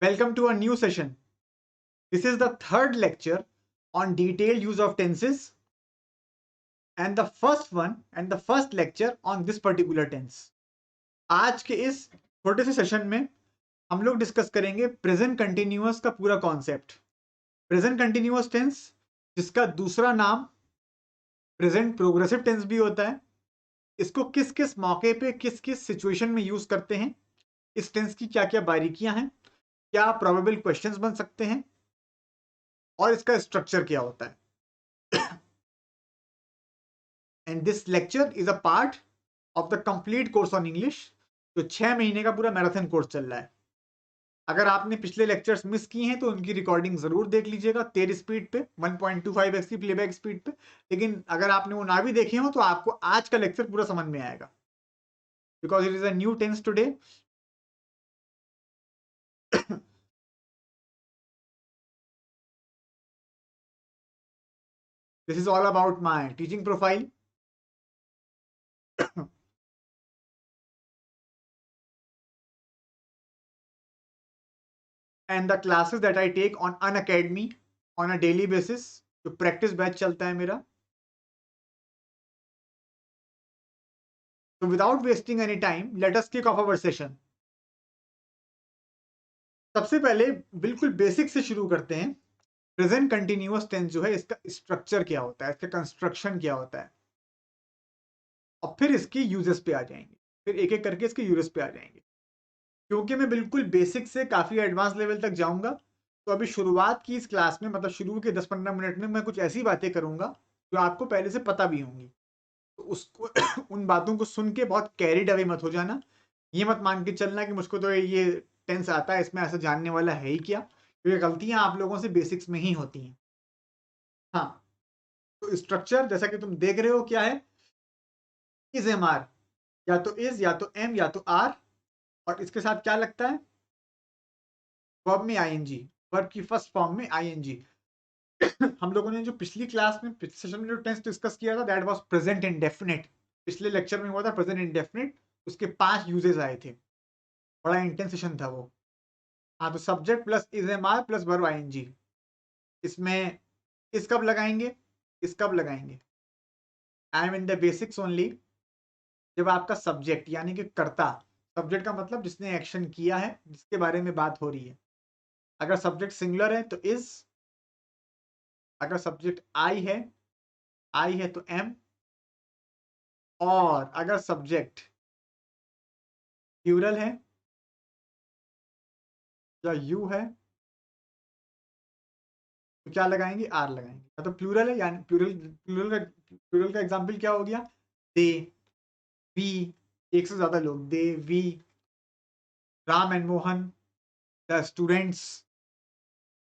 Welcome to a new session. This is the third lecture on detailed use of tenses and the first lecture on this particular tense. आज के इस छोटे से session में हम लोग डिस्कस करेंगे प्रेजेंट कंटिन्यूअस का पूरा कॉन्सेप्ट। प्रेजेंट कंटिन्यूअस टेंस जिसका दूसरा नाम प्रेजेंट प्रोग्रेसिव टेंस भी होता है, इसको किस किस मौके पे किस किस सिचुएशन में यूज करते हैं, इस टेंस की क्या क्या बारीकियां हैं, क्या प्रोबेबल क्वेश्चंस बन सकते हैं और इसका स्ट्रक्चर क्या होता है। And this lecture is a part of the complete course on English, जो 6 महीने का पूरा मैराथन कोर्स चल रहा है। अगर आपने पिछले लेक्चर्स मिस किए हैं तो उनकी रिकॉर्डिंग जरूर देख लीजिएगा तेज स्पीड पे 1.25x की प्लेबैक स्पीड पे। लेकिन अगर आपने वो ना भी देखे हो तो आपको आज का लेक्चर पूरा समझ में आएगा, because it is a new tense today. This is all about my teaching profile. And the classes that I take on Unacademy on a daily basis. जो प्रैक्टिस बैच चलता है मेरा। So without wasting any time, let us kick off our session. सबसे पहले बिल्कुल basic से शुरू करते हैं। प्रेजेंट कंटिन्यूअस टेंस जो है, इसका स्ट्रक्चर क्या होता है, इसका कंस्ट्रक्शन क्या होता है, और फिर इसकी यूजेस पे आ जाएंगे, फिर एक एक करके इसके यूजेस पे आ जाएंगे। क्योंकि मैं बिल्कुल बेसिक से काफी एडवांस लेवल तक जाऊंगा, तो अभी शुरुआत की इस क्लास में, मतलब शुरू के 10-15 मिनट में मैं कुछ ऐसी बातें करूंगा जो आपको पहले से पता भी होंगी। तो उसको उन बातों को सुन के बहुत कैरिड अवे मत हो जाना। ये मत मान के चलना कि मुझको तो ये टेंस आता है, इसमें ऐसा जानने वाला है ही क्या, क्योंकि गलतियां आप लोगों से बेसिक्स में ही होती हैं। हाँ, तो स्ट्रक्चर जैसा कि तुम देख रहे हो क्या है, इज एम आर, या तो इज या तो एम या तो आर, और इसके साथ क्या लगता है, वर्ब में आईएनजी, वर्ब की फर्स्ट फॉर्म में आईएनजी। हम लोगों ने जो पिछली क्लास में पिछले सेशन में जो टेंस डिस्कस किया था, दैट वाज प्रेजेंट इंडेफिनिट। पिछले लेक्चर में हुआ था प्रेजेंट इंडेफिनिट, उसके 5 यूजेस आए थे, बड़ा इंटेंस सेशन था वो। हाँ, तो subject plus is am are plus verb ING, इसमें इस कब लगाएंगे, इस कब लगाएंगे, I am in the basics only. जब आपका सब्जेक्ट यानी कि कर्ता, सब्जेक्ट का मतलब जिसने एक्शन किया है, जिसके बारे में बात हो रही है। अगर सब्जेक्ट सिंगुलर है तो इज, अगर सब्जेक्ट आई है तो एम, और अगर सब्जेक्ट प्लूरल है या यू है तो क्या लगाएंगे, आर लगाएंगे। या तो प्लूरल है, यानी प्लूरल का एग्जांपल क्या हो गया, दे, वी, एक से ज्यादा लोग, they, we, Ram and Mohan, the students.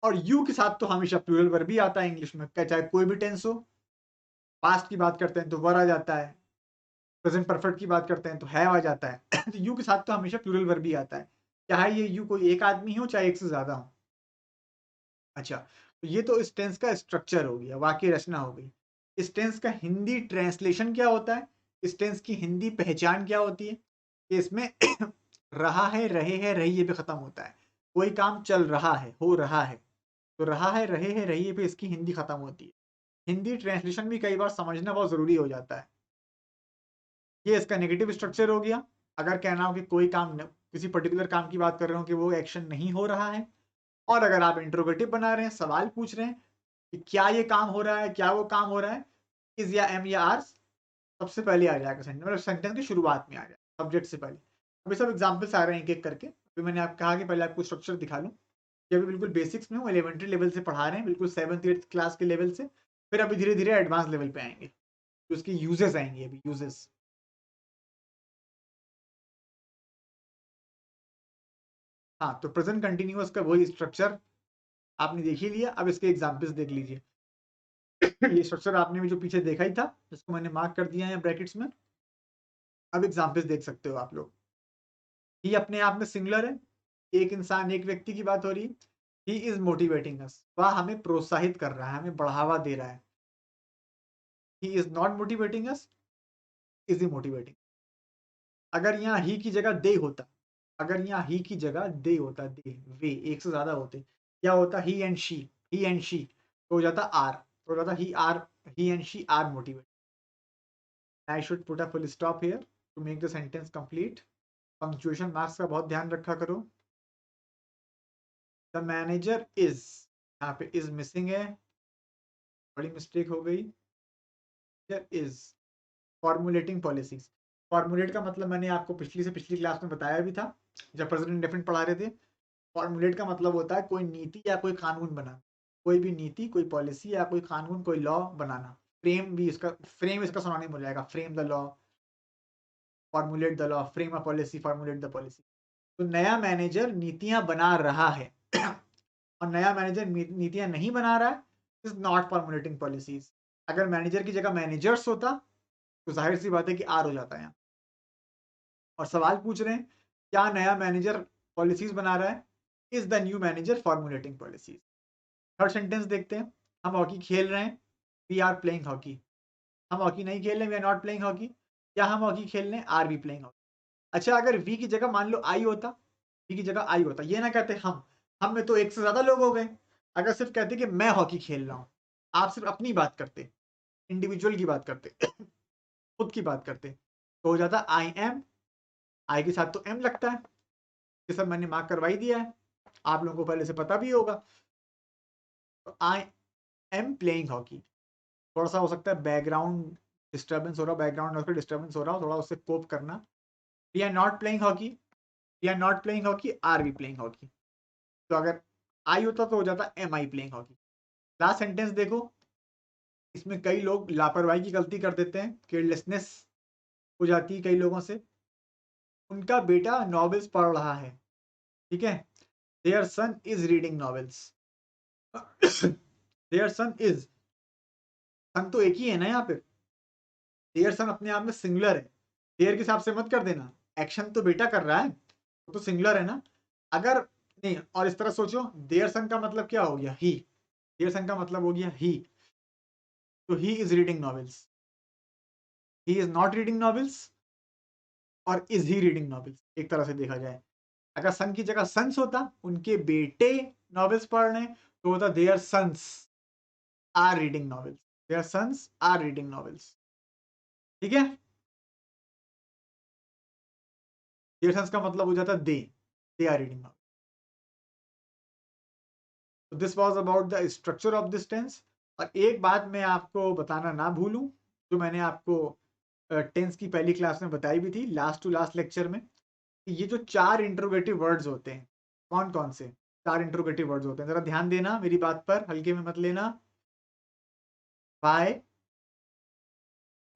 और यू के साथ तो हमेशा प्लूरल वर्ब भी आता है इंग्लिश में, चाहे कोई भी टेंस हो। पास्ट की बात करते हैं तो वर आ जाता है, प्रेजेंट परफेक्ट की बात करते हैं तो हैव आ जाता है। तो यू के साथ तो हमेशा प्लूरल वर्ब भी आता है, चाहे ये यू कोई एक आदमी हो चाहे एक से ज्यादा हो। अच्छा, तो ये तो इस टेंस का स्ट्रक्चर हो गया, वाक्य रचना हो गई। इस टेंस का हिंदी ट्रांसलेशन क्या होता है, इस टेंस की हिंदी पहचान क्या होती है, कि इसमें रहा है, रहे है, रहिए पे खत्म होता है। कोई काम चल रहा है, हो रहा है, तो रहा है, रहे है, रहिए पे इसकी हिंदी खत्म होती है। हिंदी ट्रांसलेशन भी कई बार समझना बहुत जरूरी हो जाता है। ये इसका नेगेटिव स्ट्रक्चर हो गया। अगर कहना हो कि कोई काम किसी पर्टिकुलर काम की बात कर रहे हो कि वो एक्शन नहीं हो रहा है, और अगर आप इंट्रोगेटिव बना रहे हैं, सवाल पूछ रहे हैं कि क्या ये काम हो रहा है, क्या वो काम हो रहा है, इज या एम या आर सबसे पहले आ जाएगा सेंटेंस, मतलब सेंटेंस की शुरुआत में आ जाएगा सब्जेक्ट से पहले। अभी सब एग्जांपल्स आ रहे हैं एक एक करके। अभी मैंने आप कहा कि पहले आपको स्ट्रक्चर दिखा लूं, कि अभी बिल्कुल बेसिक्स में हूँ, एलिमेंट्री लेवल से पढ़ा रहे हैं, बिल्कुल 7th-8th क्लास के लेवल से। फिर अभी धीरे धीरे एडवांस लेवल पे आएंगे, तो उसके यूजेस आएंगे, अभी यूजेस। हाँ, तो प्रेजेंट कंटिन्यूअस का वही स्ट्रक्चर आपने देख ही लिया। अब इसके एग्जाम्पल्स देख लीजिए। ये स्ट्रक्चर आपने भी जो पीछे देखा ही था, जिसको मैंने मार्क कर दिया है ब्रैकेट्स में। अब एग्जाम्पल्स देख सकते हो आप लोग। ही अपने आप में सिंगुलर है, एक इंसान, एक व्यक्ति की बात हो रही है। ही इज मोटिवेटिंग अस, वह हमें प्रोत्साहित कर रहा है, हमें बढ़ावा दे रहा है। He is not motivating us, is he motivating. अगर यहाँ ही की जगह दे होता अगर यहाँ ही की जगह दे होता, दे, वे, एक से ज्यादा होते, क्या होता, he and she, he and she, तो हो जाता आर, तो हो जाता he and she are motivated. I should put a full stop here to make the sentence complete. Punctuation marks का बहुत ध्यान रखा करो. द मैनेजर इज, यहाँ पे इज मिसिंग है, बड़ी मिस्टेक हो गई. Is formulating policies. फॉर्मुलेट का मतलब मैंने आपको पिछली से पिछली क्लास में बताया भी था जब प्रेजेंट इंडेफिनिट पढ़ा रहे थे. फॉर्मुलेट का मतलब होता है कोई नीति या कोई कानून बनाना, कोई भी नीति, कोई पॉलिसी या कोई कानून, कोई लॉ बनाना. फ्रेम इसका सिनोनिम हो जाएगा, frame the law, formulate the law, frame a policy, formulate the policy. तो नया मैनेजर नीतियां बना रहा है और नया मैनेजर नीतियां नहीं बना रहा है, इज नॉट फॉर्मुलेटिंग पॉलिसीज. अगर मैनेजर की जगह मैनेजर्स होता तो जाहिर सी बात है कि आर हो जाता है यहाँ. और सवाल पूछ रहे हैं क्या नया मैनेजर पॉलिसीज बना रहा है, is the new manager formulating policies. Third sentence देखते हैं. हम हॉकी खेल रहे हैं, वी आर प्लेइंग हॉकी. हम हॉकी नहीं खेल रहे, we are not playing hockey. क्या हम हॉकी खेल रहे हैं, आर वी प्लेइंग हॉकी. अच्छा, अगर वी की जगह मान लो आई होता, वी की जगह आई होता, ये ना कहते हम में तो एक से ज्यादा लोग हो गए. अगर सिर्फ कहते कि मैं हॉकी खेल रहा हूं, आप सिर्फ अपनी बात करते, इंडिविजुअल की बात करते, खुद की बात करते, तो हो जाता आई एम. आई के साथ तो एम लगता है, ये सब मैंने मार्क करवाई दिया है, आप लोगों को पहले से पता भी होगा. तो आई एम प्लेइंग हॉकी. थोड़ा सा हो सकता है बैकग्राउंड डिस्टर्बेंस हो रहा, बैकग्राउंड नॉइज डिस्टर्बेंस हो रहा हो, थोड़ा उससे कोप करना. We are not playing hockey, we are not playing hockey, are we playing hockey. तो अगर आई होता तो हो जाता am I playing hockey. Last sentence देखो, इसमें कई लोग लापरवाही की गलती कर देते हैं, केयरलेसनेस हो जाती है कई लोगों से. उनका बेटा नॉवेल्स पढ़ रहा है, ठीक है, their son is reading novels. Their son is, son तो एक ही है ना यहाँ पे, देयर सन अपने आप में सिंगुलर है, देयर के हिसाब से मत कर देना, एक्शन तो बेटा कर रहा है, तो सिंगुलर है ना. अगर नहीं, और इस तरह सोचो, देयर सन का मतलब क्या हो गया, ही. देयर सन का मतलब हो गया ही, तो he is reading novels. He is not reading novels और इज ही रीडिंग नॉवेल्स, एक तरह से देखा जाए. अगर सन की जगह सन्स होता, उनके बेटे नॉवेल्स पढ़ रहे हैं, तो होता their sons are reading novels. Their sons are reading novels. ठीक है, देयर सन्स का मतलब हो जाता दे आर रीडिंग नॉवेल्स. तो this was about the structure of this tense. और एक बात मैं आपको बताना ना भूलूं, जो मैंने आपको टेंस की पहली क्लास में बताई भी थी, लास्ट टू लास्ट लेक्चर में, ये जो 4 इंट्रोगेटिव वर्ड्स होते हैं, कौन कौन से 4 इंट्रोगेटिव वर्ड्स होते हैं, जरा ध्यान देना मेरी बात पर, हल्के में मत लेना. Why,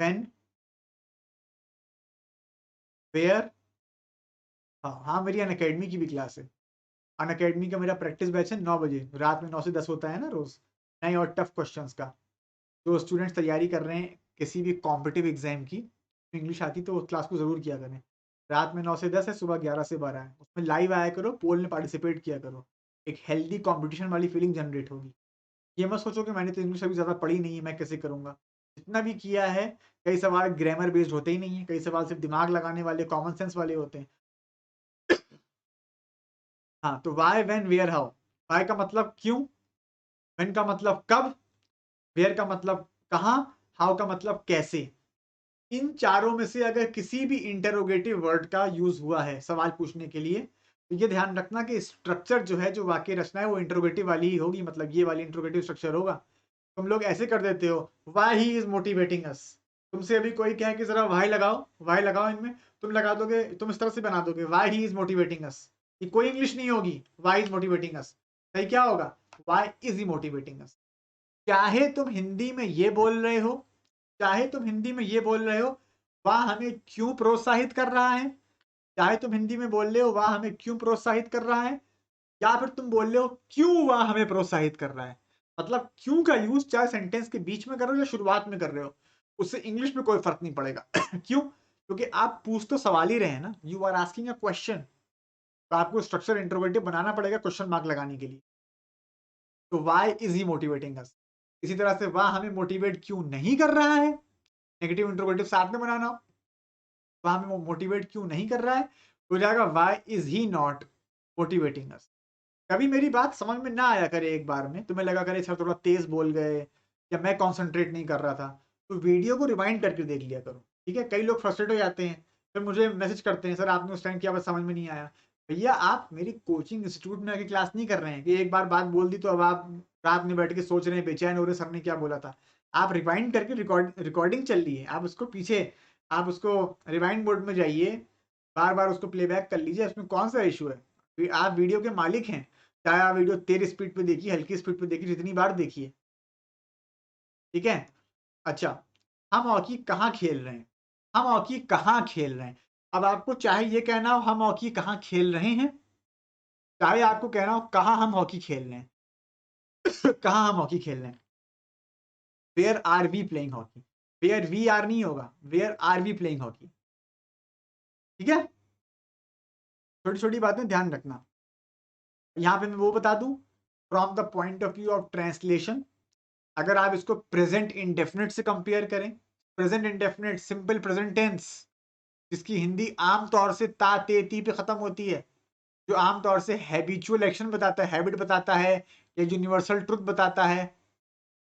when, where. हाँ हाँ, मेरी अन अकेडमी की भी क्लास है. अन अकेडमी का मेरा प्रैक्टिस बैच है 9 बजे रात में, 9 से 10 होता है ना रोज, नए और टफ क्वेश्चंस का. जो स्टूडेंट्स तैयारी कर रहे हैं किसी भी कॉम्पिटिटिव एग्जाम की, इंग्लिश आती तो उस क्लास को जरूर किया करें. रात में 9 से 10 है, सुबह 11 से 12 है. उसमें लाइव आया करो, पोल में पार्टिसिपेट किया करो, एक हेल्दी कॉम्पिटिशन वाली फीलिंग जनरेट होगी. ये मत सोचो कि मैंने तो इंग्लिश अभी ज़्यादा पढ़ी नहीं है, मैं कैसे करूंगा. जितना भी किया है, कई सवाल ग्रामर बेस्ड होते ही नहीं है, कई सवाल सिर्फ दिमाग लगाने वाले, कॉमन सेंस वाले होते हैं. हाँ, तो why, when, where, how. Why का मतलब क्यों, वेन का मतलब कब, वेयर का मतलब कहाँ, हाउ का मतलब कैसे. इन चारों में से अगर किसी भी इंटरोगेटिव वर्ड का यूज हुआ है सवाल पूछने के लिए, तो ये ध्यान रखना कि स्ट्रक्चर जो है, जो वाक्य रचना है, वो इंटरोगेटिव वाली ही होगी, मतलब ये वाली इंटरोगेटिव स्ट्रक्चर होगा. तुम लोग ऐसे कर देते हो, वाई ही इज मोटिवेटिंग अस. तुमसे अभी कोई कहे कि जरा वाई लगाओ इनमें, तुम लगा दोगे, तुम इस तरह से बना दोगे, वाई ही इज मोटिवेटिंग अस. ये कोई इंग्लिश नहीं होगी, वाई इज मोटिवेटिंग अस. सही क्या होगा, why is he motivating us. चाहे तुम हिंदी में ये बोल रहे हो, चाहे तुम हिंदी में ये बोल रहे हो, वह हमें क्यों प्रोत्साहित कर रहा है, चाहे तुम हिंदी में बोल रहे हो वह हमें क्यों प्रोत्साहित कर रहा है, या फिर तुम बोल रहे हो क्यों वह हमें प्रोत्साहित कर रहा है. मतलब क्यों का यूज चाहे सेंटेंस के बीच में कर रहे हो या शुरुआत में कर रहे हो, उससे इंग्लिश में कोई फर्क नहीं पड़ेगा. क्यों, क्योंकि आप पूछ तो सवाल ही रहे हैं ना, you are asking a question. तो आपको स्ट्रक्चर इंट्रोगेटिव बनाना पड़ेगा क्वेश्चन मार्क लगाने के लिए. तो why is he motivating us. इसी तरह से वह हमें मोटिवेट क्यों नहीं कर रहा है, नेगेटिव इंट्रोगेटिव साथ में बनाना, वह हमें मोटिवेट क्यों नहीं कर रहा है, हो जाएगा why is he not motivating us. कभी मेरी बात समझ में ना आया करे एक बार में, तुम्हें लगा करे सर थोड़ा तेज बोल गए या मैं कंसंट्रेट नहीं कर रहा था, तो वीडियो को रिवाइंड करके देख लिया करो, ठीक है। कई लोग फ्रस्ट्रेट हो जाते हैं, फिर मुझे मैसेज करते हैं, सर आपने उस टाइम क्या बात समझ में नहीं आया। भैया आप मेरी कोचिंग इंस्टीट्यूट में आके क्लास नहीं कर रहे हैं कि एक बार बात बोल दी तो अब आप रात में बैठ के सोच रहे हैं, बेचैन हो रहे सर ने क्या बोला था। आप रिवाइंड करके रिकॉर्डिंग चल रही है, आप उसको पीछे, आप उसको रिवाइंड मोड में जाइए, बार बार उसको प्लेबैक कर लीजिए, उसमें कौन सा इशू है। आप वीडियो के मालिक हैं, चाहे आप वीडियो तेज स्पीड पे देखिए, हल्की स्पीड पे देखिए, जितनी बार देखिए, ठीक है। अच्छा, हम हॉकी कहाँ खेल रहे हैं, हम हॉकी कहाँ खेल रहे हैं। अब आपको चाहे ये कहना हो हम हॉकी कहाँ खेल रहे हैं, चाहे आपको कहना हो कहाँ हम हॉकी खेल रहे हैं कहाँ हम हॉकी खेल रहे हैं। Where are we playing hockey, where we are नहीं होगा, where are we playing hockey, ठीक है। छोटी छोटी बातें ध्यान रखना। यहाँ पे मैं वो बता दूं, from the point of view of translation, अगर आप इसको प्रेजेंट इंडेफिनिट से कंपेयर करें, present indefinite simple present tense, जिसकी हिंदी आमतौर से ता ते ती पे खत्म होती है, जो आमतौर से हैबिचुअल एक्शन बताता है, हैबिट बताता है, या यूनिवर्सल ट्रुथ बताता है।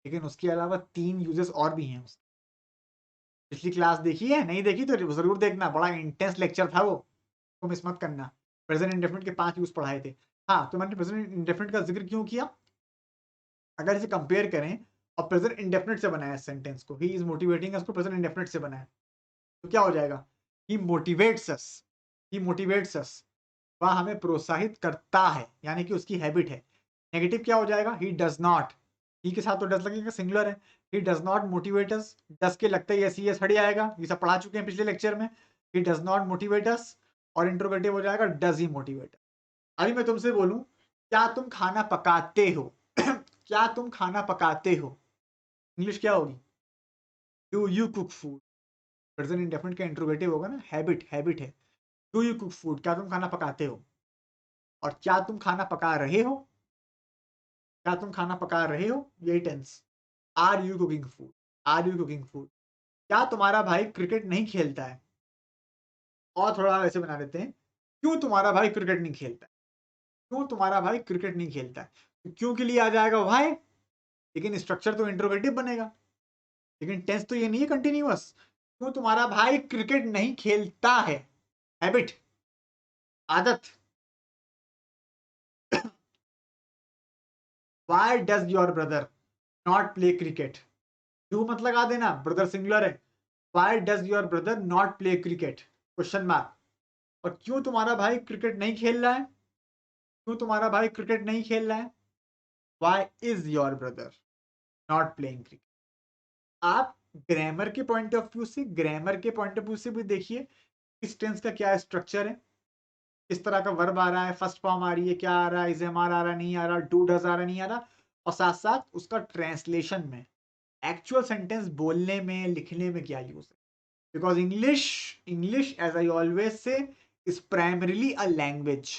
लेकिन उसके अलावा 3 यूजेस और भी हैं उसके। पिछली क्लास देखी है, नहीं देखी तो जरूर देखना, बड़ा इंटेंस लेक्चर था वो, तो मिस मत करना। प्रेजेंट इंडेफिनिट के 5 यूज पढ़ाए थे। हाँ, तो मैंने प्रेजेंट इंडेफिनिट का जिक्र क्यों किया, अगर इसे कंपेयर करें और प्रेजेंट इंडेफिनिट से बनाया सेंटेंस को, ही इज मोटिवेटिंग अस को प्रेजेंट इंडेफिनिट से बनाया, तो क्या हो जाएगा, ही मोटिवेट्स अस, ही मोटिवेट्स अस, वह हमें प्रोत्साहित करता है, यानी कि उसकी हैबिट है। नेगेटिव क्या हो जाएगा, ही डज नॉट, ही के साथ तो डज लगेगा, सिंगुलर है, he does not motivate us, does के लगता है एस हट जाएगा, ये सब पढ़ा चुके हैं पिछले लेक्चर में, ही डज नॉट मोटिवेट अस, और इंट्रोगेटिव हो जाएगा डज ही मोटिवेट। अभी मैं तुमसे बोलूं, क्या तुम खाना पकाते हो क्या तुम खाना पकाते हो, इंग्लिश क्या होगी, do you cook food. Present indefinite का इंट्रोगेटिव होगा ना, हैबिट, हैबिट है। डू यू कुक फूड, क्या तुम खाना पकाते हो, और क्या तुम खाना पका रहे हो, क्या तुम खाना पका रहे हो, यही tense. Are you cooking food, are you cooking food. क्या तुम्हारा भाई क्रिकेट नहीं खेलता है, और थोड़ा वैसे बना देते हैं, क्यों तुम्हारा भाई क्रिकेट नहीं खेलता है, क्यों तुम्हारा भाई क्रिकेट नहीं खेलता है। तो क्यों के लिए आ जाएगा भाई, लेकिन स्ट्रक्चर तो इंट्रोगेटिव बनेगा, लेकिन टेंस तो ये नहीं है कंटिन्यूअस। क्यों तुम्हारा भाई क्रिकेट नहीं खेलता है, हैबिट, आदत। Why does your brother not play cricket, क्यों मत लगा देना, ब्रदर सिंगुलर है। Why does your brother not play cricket, question mark. और क्यों तुम्हारा भाई क्रिकेट नहीं खेल रहा है, क्यों तुम्हारा भाई क्रिकेट नहीं खेल रहा है, why is your brother not playing cricket. आप ग्रामर के पॉइंट ऑफ व्यू से, ग्रामर के पॉइंट ऑफ व्यू से भी देखिए इस टेंस का क्या स्ट्रक्चर है, किस तरह का वर्ब आ रहा है, फर्स्ट फॉर्म आ रही है, क्या आ रहा है, इज एम आर आ रहा, नहीं आ रहा, डू डज आ रहा, नहीं आ रहा, और साथ साथ उसका ट्रांसलेशन में, एक्चुअल सेंटेंस बोलने में, लिखने में क्या यूज है। Because English, English as I always say is primarily a language,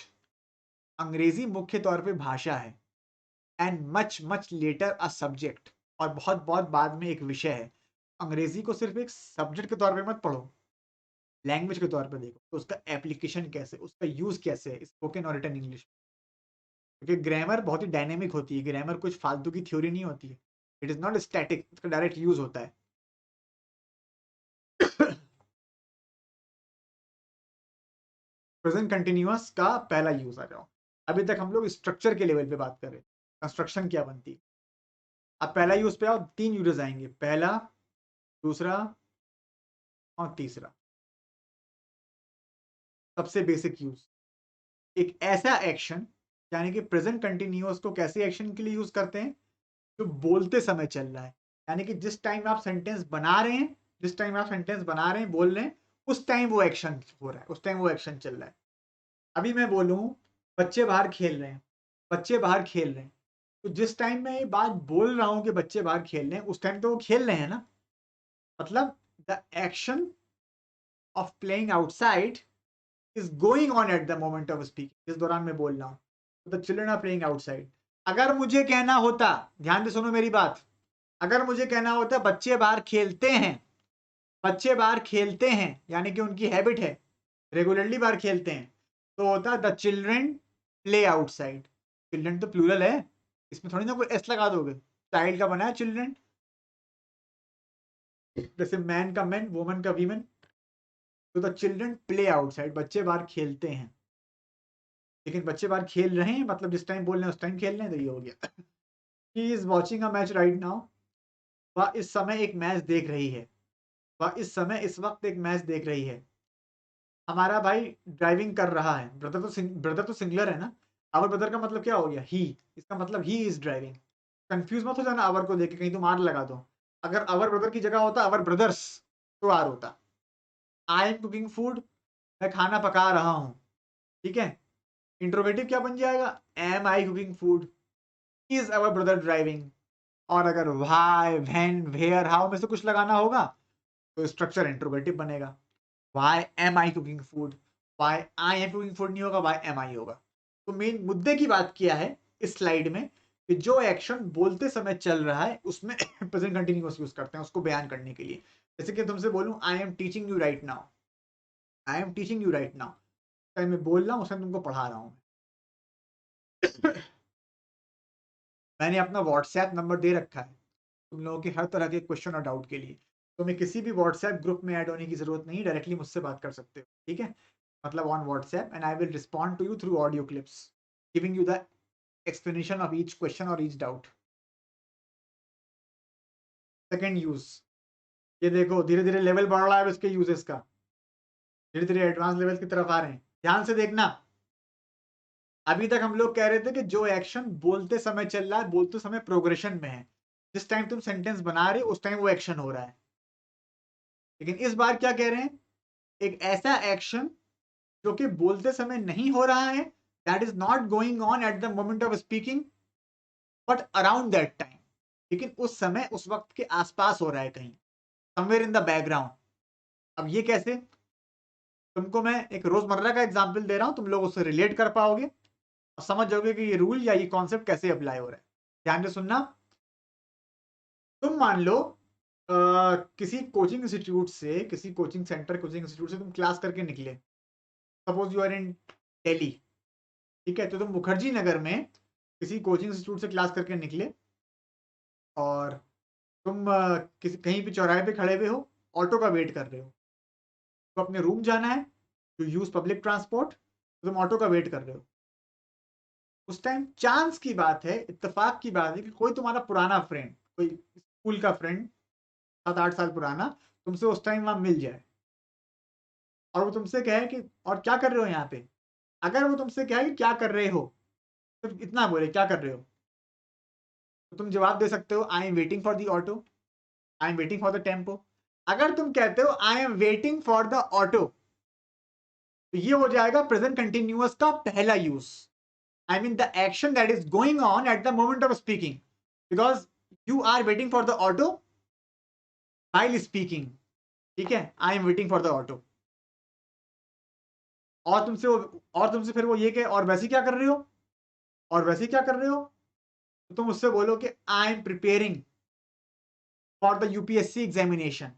अंग्रेजी मुख्य तौर पे भाषा है, and much much later a subject, और बहुत बहुत बाद में एक विषय है। अंग्रेजी को सिर्फ एक सब्जेक्ट के तौर पे मत पढ़ो, लैंग्वेज के तौर पे देखो, तो उसका एप्लीकेशन कैसे, उसका यूज कैसे है स्पोकन और रिटन इंग्लिश। क्योंकि ग्रामर बहुत ही डायनेमिक होती है, ग्रामर कुछ फालतू की थ्योरी नहीं होती है, इट इज नॉट स्टैटिक, इसका डायरेक्ट यूज होता है प्रेजेंट कंटिन्यूअस का पहला यूज आ जाओ। अभी तक हम लोग स्ट्रक्चर के लेवल पे बात कर रहे, कंस्ट्रक्शन क्या बनती है। अब पहला यूज पे आओ, 3 यूजेस आएंगे, पहला, दूसरा और तीसरा। सबसे बेसिक यूज, एक ऐसा एक्शन, यानी कि प्रेजेंट कंटिन्यूअस को कैसे एक्शन के लिए यूज करते हैं, जो बोलते समय चल रहा है, यानी कि जिस टाइम आप सेंटेंस बना रहे हैं, जिस टाइम आप सेंटेंस बना रहे हैं, बोल रहे हैं, उस टाइम वो एक्शन हो रहा है, उस टाइम वो एक्शन चल रहा है। अभी मैं बोलूं बच्चे बाहर खेल रहे हैं, बच्चे बाहर खेल रहे हैं, तो जिस टाइम मैं ये बात बोल रहा हूं कि बच्चे बाहर खेल रहे हैं, उस टाइम तो वो खेल रहे हैं ना, मतलब the action of playing outside is going on at the moment of speaking, जिस दौरान मैं बोल रहा हूं, the children are playing outside. अगर मुझे कहना होता, ध्यान से सुनो मेरी बात, अगर मुझे कहना होता बच्चे बाहर खेलते हैं, बच्चे बाहर खेलते हैं, यानी कि उनकी हैबिट है, रेगुलरली बाहर खेलते हैं, तो होता है the children play outside. Children तो प्लूरल है, इसमें थोड़ी ना कोई एस लगा दोगे, चाइल्ड का बना है चिल्ड्रन, जैसे मैन का मैन, वुमन का वीमेन। तो द चिल्ड्रन प्ले आउटसाइड, बच्चे बाहर खेलते हैं। लेकिन बच्चे बाहर खेल रहे हैं मतलब जिस टाइम बोल रहे हैं उस टाइम खेल रहे हैं, तो ये हो गया। He is watching a match right now, वह इस समय एक मैच देख रही है, वह इस समय इस वक्त एक मैच देख रही है। हमारा भाई ड्राइविंग कर रहा है, ब्रदर तो सिंगुलर है ना, आवर ब्रदर का मतलब क्या हो गया, ही, इसका मतलब ही इज ड्राइविंग। कंफ्यूज मत हो जाना आवर को देख के, कहीं तुम आर लगा दो। अगर आवर ब्रदर की जगह होता आवर ब्रदर्स तो आर होता। आई एम कुकिंग फूड, मैं खाना पका रहा हूँ, ठीक है। इंट्रोगेटिव क्या बन जाएगा, am I cooking food, is our brother driving. और अगर वाई व्हेन वेयर हाउ में से कुछ लगाना होगा तो स्ट्रक्चर इंट्रोगेटिव बनेगा। Why am I cooking food, why I am cooking food नहीं होगा, वाई एम आई होगा। तो मेन मुद्दे की बात किया है इस स्लाइड में कि जो एक्शन बोलते समय चल रहा है उसमें प्रेजेंट कंटिन्यूअस यूज करते हैं उसको बयान करने के लिए। जैसे कि तुमसे बोलूं I am teaching you right now, I am teaching you right now, time मैं बोल रहा हूँ उस टाइम तुमको पढ़ा रहा हूँ। मैंने अपना व्हाट्सएप नंबर दे रखा है तुम लोगों के हर तरह के क्वेश्चन और डाउट के लिए। तो मैं किसी भी व्हाट्सएप ग्रुप में ऐड होने की जरूरत नहीं, डायरेक्टली मुझसे बात कर सकते हो, ठीक है। मतलब on WhatsApp, and I will respond to you through audio clips giving you the explanation of each question or each doubt. Second use, ये देखो धीरे धीरे लेवल बढ़ रहा है इसके यूजेस का, धीरे धीरे एडवांस लेवल की तरफ आ रहे हैं, ध्यान से देखना। अभी तक हम लोग कह रहे थे कि जो एक्शन बोलते समय चल रहा है, बोलते समय प्रोग्रेशन में है, जिस टाइम तुम सेंटेंस बना रहे हो उस टाइम वो एक्शन हो रहा है। लेकिन इस बार क्या कह रहे हैं, एक ऐसा एक्शन जो कि बोलते समय नहीं हो रहा है, that is not going on at the moment of speaking but around that time, लेकिन उस समय उस वक्त के आसपास हो रहा है कहीं, समवेयर इन द बैकग्राउंड। अब ये कैसे, तुमको मैं एक रोजमर्रा का एग्जाम्पल दे रहा हूं, तुम लोग उससे रिलेट कर पाओगे और समझ जाओगे कि ये रूल या ये कॉन्सेप्ट कैसे अप्लाई हो रहा है। ध्यान से सुनना। तुम मान लो किसी कोचिंग इंस्टीट्यूट से, किसी कोचिंग सेंटर, कोचिंग इंस्टीट्यूट से तुम क्लास करके निकले, suppose you are in Delhi, ठीक है। तो तुम मुखर्जी नगर में किसी कोचिंग इंस्टीट्यूट से क्लास करके निकले और तुम किसी कहीं भी चौराहे पे खड़े हुए हो, ऑटो का वेट कर रहे हो, तो अपने रूम जाना है, टू यूज पब्लिक ट्रांसपोर्ट, तो तुम ऑटो का वेट कर रहे हो। उस टाइम चांस की बात है, इत्तेफाक की बात है कि कोई तुम्हारा पुराना फ्रेंड, कोई स्कूल का फ्रेंड 7-8 साल पुराना, तुमसे उस टाइम वहां मिल जाए और वो तुमसे कहे कि और क्या कर रहे हो यहाँ पे। अगर वो तुमसे कहे कि क्या कर रहे हो, तो इतना बोले क्या कर रहे हो, तो तुम जवाब दे सकते हो I am waiting for the auto, I am waiting for the tempo. अगर तुम कहते हो I am waiting for the auto, तो ये हो जाएगा प्रेजेंट कंटिन्यूअस का पहला use. I mean the action that is going on at the moment of speaking, because you are waiting for the auto while speaking, ठीक है। I am waiting for the auto. और तुमसे फिर वो ये कहे और वैसे क्या कर रहे हो, और वैसे क्या कर रहे हो, तो तुम उससे बोलो कि I am preparing for the UPSC examination,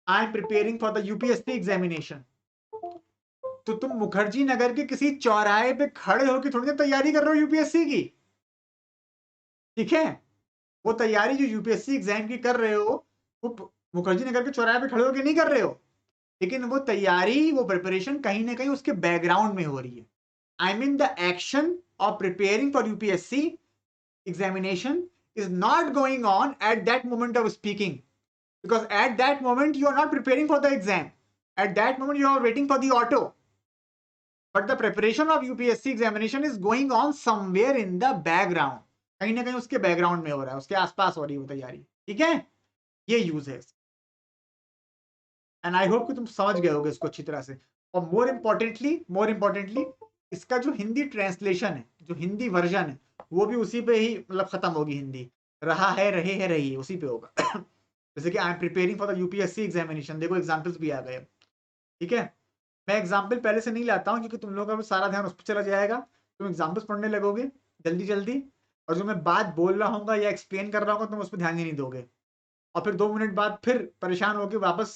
I am preparing for the UPSC examination. तो तुम मुखर्जी नगर के किसी चौराहे पे खड़े होकर थोड़ी ना तैयारी कर रहे हो यूपीएससी की, ठीक है। वो तैयारी जो यूपीएससी एग्जाम की कर रहे हो, वो मुखर्जी नगर के चौराहे पे खड़े होकर नहीं कर रहे हो, लेकिन वो तैयारी, वो प्रिपरेशन कहीं ना कहीं उसके बैकग्राउंड में हो रही है। आई mean the action of preparing for UPSC examination is not going on at that moment of speaking, because at that moment you are not preparing for the exam, at that moment you are waiting for the auto, but the preparation of UPSC examination is going on somewhere in the background, कहीं ना कहीं उसके background में हो रहा है, उसके आसपास हो रही है वो तैयारी, ठीक है। ये यूज है, एंड आई होप कि तुम समझ गए होगे इसको अच्छी तरह से। और मोर इम्पोर्टेंटली इसका जो हिंदी ट्रांसलेशन है, जो हिंदी वर्जन है, वो भी उसी पे ही मतलब खत्म होगी हिंदी, रहा है, रहे है, रही है, उसी पे होगा। जैसे कि I am preparing for the UPSC examination, देखो एग्जाम्पल्स भी आ गए, ठीक है। मैं एग्जाम्पल पहले से नहीं लाता हूँ क्योंकि तुम लोगों का सारा ध्यान उस पर चला जाएगा, तुम एग्जाम्पल्स पढ़ने लगोगे जल्दी जल्दी, और जो मैं बात बोल रहा हूँ या एक्सप्लेन कर रहा हूँ तुम उस पर ध्यान ही नहीं दोगे, और फिर 2 मिनट बाद फिर परेशान होकर वापस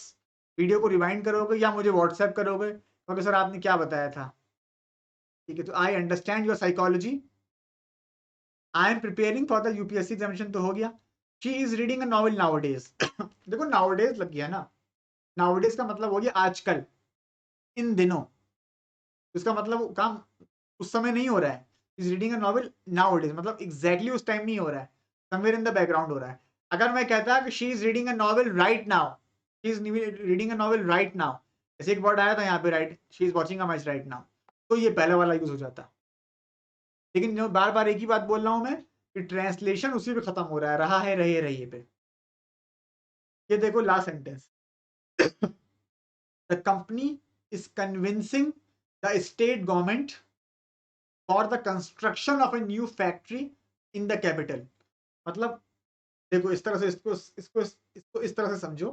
वीडियो को रिवाइंड करोगे या मुझे व्हाट्सएप करोगे क्योंकि सर आपने क्या बताया था। ठीक है, तो I understand your psychology, I am preparing for the UPSC examination, तो हो गया। She is reading a novel nowadays. देखो नाउअडेज लग गया ना, नाउअडेज का मतलब हो गया आजकल, इन दिनों। इसका मतलब काम उस समय नहीं हो रहा है। Is reading a novel nowadays मतलब एग्जैक्टली उस टाइम नहीं हो रहा है, समवेयर इन द बैकग्राउंड हो रहा है। अगर मैं कहता कि she is reading a novel right now, she is reading a novel right now, ऐसे एक वर्ड आया था यहाँ पे right, she is watching a match right now, तो ये पहला वाला यूज हो जाता। लेकिन जो बार बार एक ही बात बोल रहा हूं मैं कि ट्रांसलेशन उसी पे खत्म हो रहा है, रहा है रहे रहिए पे। ये देखो last sentence, the company is convincing the state government for the construction of a new factory in the capital. मतलब देखो इस तरह से इसको इस तरह से समझो,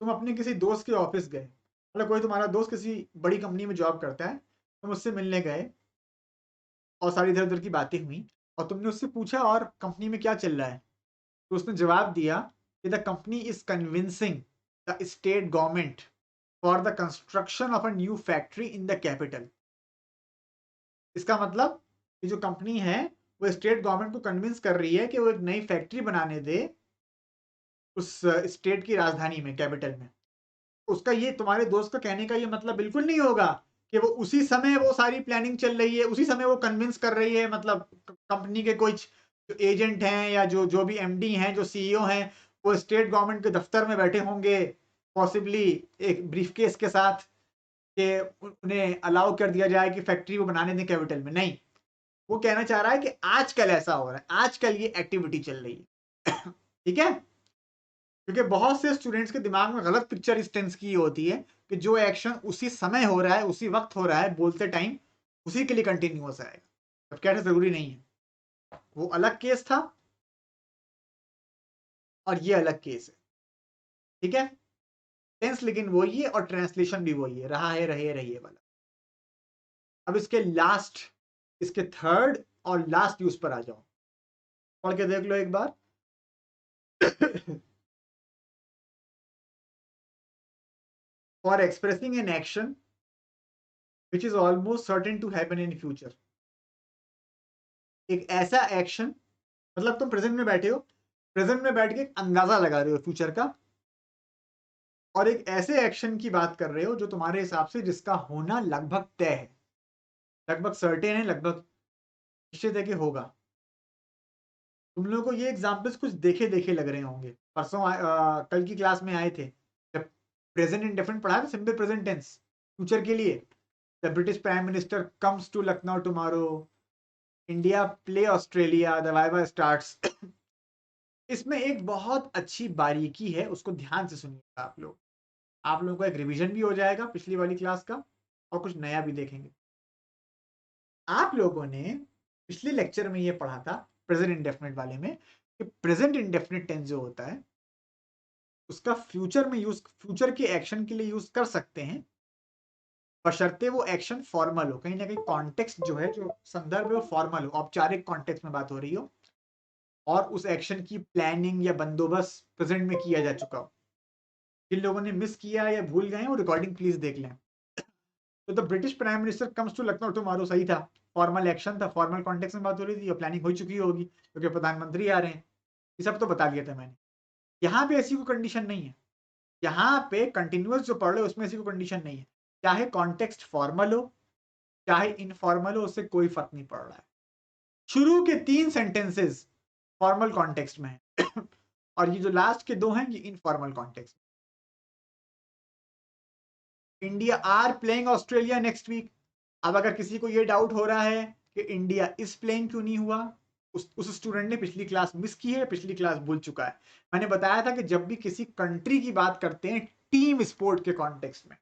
तुम अपने किसी दोस्त के ऑफिस गए, मतलब कोई तुम्हारा दोस्त किसी बड़ी कंपनी में जॉब करता है, तुम उससे मिलने गए और सारी इधर उधर की बातें हुई, और तुमने उससे पूछा और कंपनी में क्या चल रहा है, तो उसने जवाब दिया कि the company is convincing the state government for the construction of a new factory in the capital. इसका मतलब कि जो कंपनी है वो स्टेट गवर्नमेंट को कन्विंस कर रही है कि वो एक नई फैक्ट्री बनाने दे उस स्टेट की राजधानी में, कैपिटल में। उसका ये तुम्हारे दोस्त का कहने का ये मतलब बिल्कुल नहीं होगा कि वो उसी समय वो सारी प्लानिंग चल रही है, उसी समय वो कन्विंस कर रही है, मतलब कंपनी के कुछ जो एजेंट हैं या जो जो भी एमडी हैं, जो सीईओ हैं, वो स्टेट गवर्नमेंट के दफ्तर में बैठे होंगे पॉसिबली एक ब्रीफकेस के साथ कि उन्हें अलाउ कर दिया जाए कि फैक्ट्री वो बनाने दें कैपिटल में। नहीं, वो कहना चाह रहा है कि आजकल ऐसा हो रहा है, आजकल ये एक्टिविटी चल रही है। ठीक है, क्योंकि बहुत से स्टूडेंट्स के दिमाग में गलत पिक्चर इस टेंस की होती है कि जो एक्शन उसी समय हो रहा है, उसी वक्त हो रहा है, बोलते टाइम, उसी के लिए कंटिन्यूअस आएगा, अब कहना जरूरी नहीं है। वो अलग केस था और ये अलग केस है। ठीक है, टेंस लेकिन वही है और ट्रांसलेशन भी वही है, रहा है रहे रहिए वाला। अब इसके लास्ट, इसके थर्ड और लास्ट यूज पर आ जाओ, पढ़ के देख लो एक बार। For expressing an action which is almost certain to happen in future। एक ऐसा एक्शन, मतलब तुम प्रेजेंट में बैठे हो, प्रेजेंट में बैठ के एक अंदाजा लगा रहे हो फ्यूचर का, और एक ऐसे एक्शन की बात कर रहे हो जो तुम्हारे हिसाब से जिसका होना लगभग तय है, लगभग सर्टेन है, लगभग निश्चित है कि होगा। तुम लोगों को ये एग्जाम्पल्स कुछ देखे देखे लग रहे होंगे, परसों कल की क्लास में आए थे जब प्रेजेंट इंडेफिनिट पढ़ा था, सिंपल प्रेजेंट टेंस फ्यूचर के लिए। The British prime minister comes to Lucknow tomorrow, India play Australia, the viva starts. इसमें एक बहुत अच्छी बारीकी है, उसको ध्यान से सुनिएगा आप लोग, आप लोगों को एक रिवीजन भी हो जाएगा पिछली वाली क्लास का और कुछ नया भी देखेंगे। आप लोगों ने पिछले लेक्चर में ये पढ़ा था प्रेजेंट इंडेफिनिट वाले में कि प्रेजेंट इंडेफिनिट टेंस जो होता है उसका फ्यूचर में यूज, फ्यूचर के एक्शन के लिए यूज कर सकते हैं, बशर्ते वो एक्शन फॉर्मल हो, कहीं ना कहीं कॉन्टेक्स्ट जो है, जो संदर्भ है वो फॉर्मल हो, औपचारिक कॉन्टेक्स्ट में बात हो रही हो, और उस एक्शन की प्लानिंग या बंदोबस्त प्रेजेंट में किया जा चुका हो। जिन लोगों ने मिस किया या भूल गए वो रिकॉर्डिंग प्लीज देख लें। तो the British prime minister comes to Lucknow tomorrow सही था, फॉर्मल एक्शन था, फॉर्मल कॉन्टेक्स्ट में बात हो रही थी और प्लानिंग हो चुकी होगी क्योंकि प्रधानमंत्री आ रहे हैं, ये सब तो बता दिया था मैंने। यहाँ पे ऐसी कोई कंडीशन नहीं है, यहाँ पे कंटिन्यूअस जो पढ़ रहे हो उसमें ऐसी कोई कंडीशन नहीं है, चाहे कॉन्टेक्स्ट फॉर्मल हो चाहे इनफॉर्मल हो, उससे कोई फर्क नहीं पड़ रहा है। शुरू के 3 सेंटेंसेस फॉर्मल कॉन्टेक्स्ट में है और ये जो लास्ट के 2 हैं ये informal context. India are playing Australia next week. अब अगर किसी को ये डाउट हो रहा है कि इंडिया इस प्लेइंग क्यों नहीं हुआ, उस स्टूडेंट ने पिछली क्लास मिस की है, पिछली क्लास भूल चुका है। मैंने बताया था कि जब भी किसी कंट्री की बात करते हैं टीम स्पोर्ट के कॉन्टेक्स्ट में,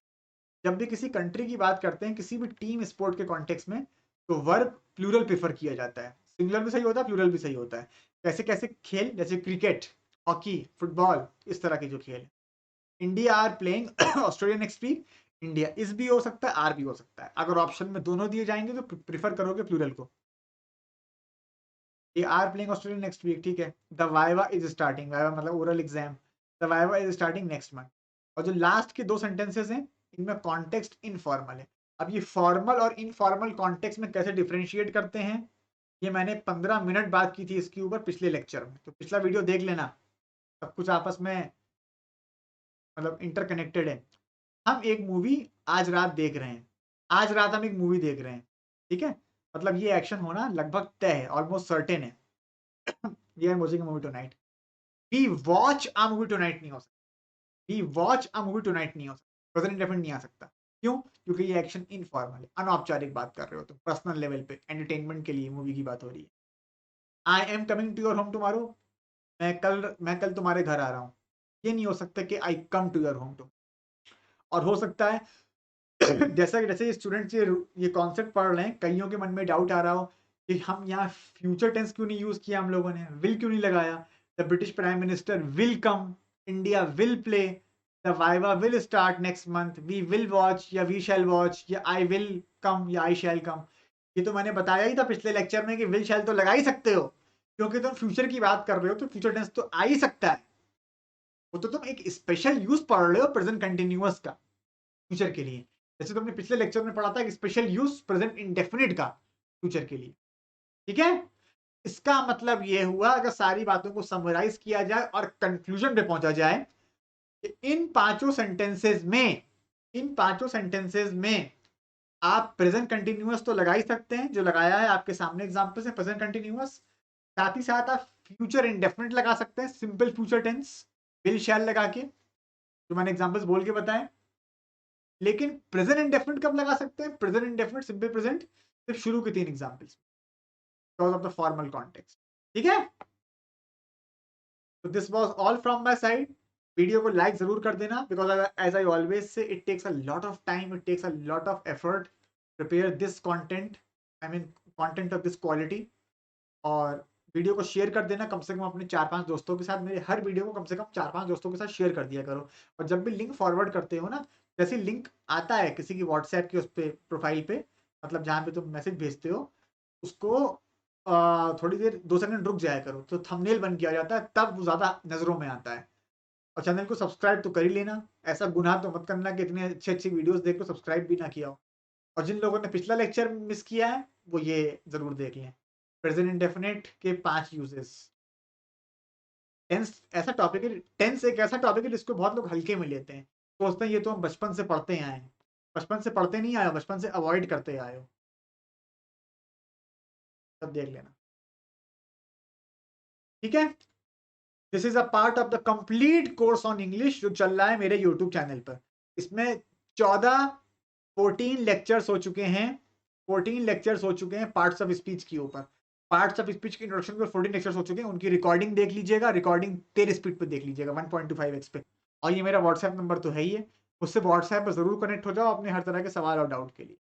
जब भी किसी कंट्री की बात करते हैं किसी भी टीम स्पोर्ट के कॉन्टेक्स्ट में, तो वर्ब प्लूरल प्रेफर किया जाता है, सिंगुलर भी सही होता है प्लूरल भी सही होता है। कैसे कैसे खेल, जैसे क्रिकेट, हॉकी, फुटबॉल, इस तरह के जो खेल। India are playing Australia next week, India is भी हो सकता है आर भी हो सकता है, अगर ऑप्शन में दोनों दिए जाएंगे तो प्रीफर करोगे प्लूरल को। ये are playing Australia next week, ठीक है। The viva is starting, viva मतलब oral exam, the viva is starting next month. और जो लास्ट के 2 सेंटेंसेस हैं इनमें कॉन्टेक्स्ट इनफॉर्मल है। अब ये फॉर्मल और इनफॉर्मल कॉन्टेक्स्ट में कैसे डिफरेंशिएट करते हैं, ये मैंने 15 मिनट बात की थी इसके ऊपर पिछले लेक्चर में, तो पिछला वीडियो देख लेना, सब कुछ आपस में मतलब इंटरकनेक्टेड है। हम एक मूवी आज रात देख रहे हैं, आज रात हम एक मूवी देख रहे हैं, ठीक है, मतलब ये एक्शन होना लगभग तय है, ऑलमोस्ट सर्टेन है। We are watching movie tonight, we watch a movie tonight नहीं हो सकता, we watch a movie tonight नहीं हो सकता, प्रेजेंट इंडेफिनिट नहीं आ सकता। क्यों? क्योंकि ये एक्शन इनफॉर्मल है, अनौपचारिक बात कर रहे हो तुम, पर्सनल लेवल पे एंटरटेनमेंट के लिए मूवी की बात हो रही है। I am coming to your home tomorrow, मैं कल तुम्हारे घर आ रहा हूँ, ये नहीं हो सकता कि I come to your home too. और हो सकता है जैसा जैसे स्टूडेंट्स ये कॉन्सेप्ट पढ़ रहे हैं, कईयों के मन में डाउट आ रहा हो कि हम यहाँ फ्यूचर टेंस क्यों नहीं यूज किया, हम लोगों ने विल क्यों नहीं लगाया। The British prime minister will come, India will play, the viva will start next month, we will watch या वी शैल वॉच या आई विल कम या आई शैल कम। ये तो मैंने बताया ही था पिछले लेक्चर में कि विल शैल तो लगा ही सकते हो, क्योंकि तुम फ्यूचर की बात कर रहे हो तो फ्यूचर टेंस तो आ ही सकता है। वो तो तुम एक स्पेशल यूज पढ़ रहे हो प्रेजेंट कंटिन्यूअस का फ्यूचर के लिए, जैसे तुमने पिछले लेक्चर में पढ़ा था कि स्पेशल यूज प्रेजेंट इंडेफिनिट का फ्यूचर के लिए, ठीक है। इसका मतलब ये हुआ, अगर सारी बातों को समराइज किया जाए और कंक्लूजन पे पहुंचा जाए कि इन पांचों सेंटेंसेस में आप प्रेजेंट कंटिन्यूअस तो लगा ही सकते हैं, जो लगाया है आपके सामने एग्जांपल से प्रेजेंट कंटिन्यूअस, साथ ही साथ आप फ्यूचर इंडेफिनिट लगा सकते हैं, simple future tense will shall लगा के, जो मैंने एग्जांपल्स बोल के बताए। लेकिन प्रेजेंट इंडेफिनिट कब लगा सकते हैं? प्रेजेंट इंडेफिनिट सिंपल प्रेजेंट सिर्फ शुरू के 3 examples, because of the formal context, ठीक है। तो this was all from my side. Video को लाइक जरूर कर देना, because as I always say it takes a lot of time, it takes a lot of effort prepare this content, I mean content of this quality. और video को share कर देना कम से कम अपने 4-5 दोस्तों के साथ, मेरे हर वीडियो को कम से कम 4-5 दोस्तों के साथ शेयर कर दिया करो। और जब भी लिंक फॉरवर्ड करते हो ना, जैसे लिंक आता है किसी की व्हाट्सएप की उस पे प्रोफाइल पे, मतलब जहाँ पे तुम मैसेज भेजते हो, उसको थोड़ी देर 2 सेकंड रुक जाया करो, तो थंबनेल बन के आ जाता है, तब वो ज्यादा नजरों में आता है। और चैनल को सब्सक्राइब तो कर ही लेना, ऐसा गुनाह तो मत करना कि इतने अच्छे अच्छे वीडियोस देख लो सब्सक्राइब भी ना किया हो। और जिन लोगों ने पिछला लेक्चर मिस किया है वो ये जरूर देख लें, प्रेजेंट इंडेफिनिट के 5 यूजेस। टेंस ऐसा टॉपिक है, टेंस एक ऐसा टॉपिक है जिसको बहुत लोग हल्के में लेते हैं, सोचते हैं ये तो हम बचपन से पढ़ते आए हैं। बचपन से पढ़ते नहीं आए हो, बचपन से अवॉइड करते आए हो, तब देख लेना, ठीक है। This is a part of the complete course on English जो चल रहा है मेरे यूट्यूब चैनल पर। इसमें 14 लेक्चर्स हो चुके हैं, 14 लेक्चर्स हो चुके हैं पार्ट्स ऑफ स्पीच के ऊपर। पार्ट्स ऑफ स्पीच के इंट्रोडक्शन पर 14 लेक्चर्स हो चुके हैं, उनकी रिकॉर्डिंग देख लीजिएगा, रिकॉर्डिंग तेज स्पीड पे देख लीजिएगा 1.25x पे। और ये मेरा व्हाट्सएप नंबर तो है ही है, उससे व्हाट्सएप पर जरूर कनेक्ट हो जाओ अपने हर तरह के सवाल और डाउट के लिए।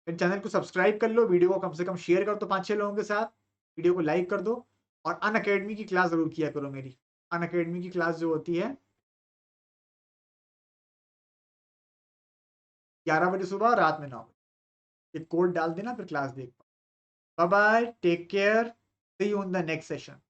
फिर चैनल को सब्सक्राइब कर लो, वीडियो को कम से कम शेयर कर दो 5-6 लोगों के साथ, वीडियो को लाइक कर दो। और अन अकेडमी की क्लास जरूर किया करो मेरी, अन अकेडमी की क्लास जो होती है 11 बजे सुबह और रात में 9 बजे, एक कोड डाल देना फिर क्लास देख पाओ। Bye bye, take care, see you in the next session.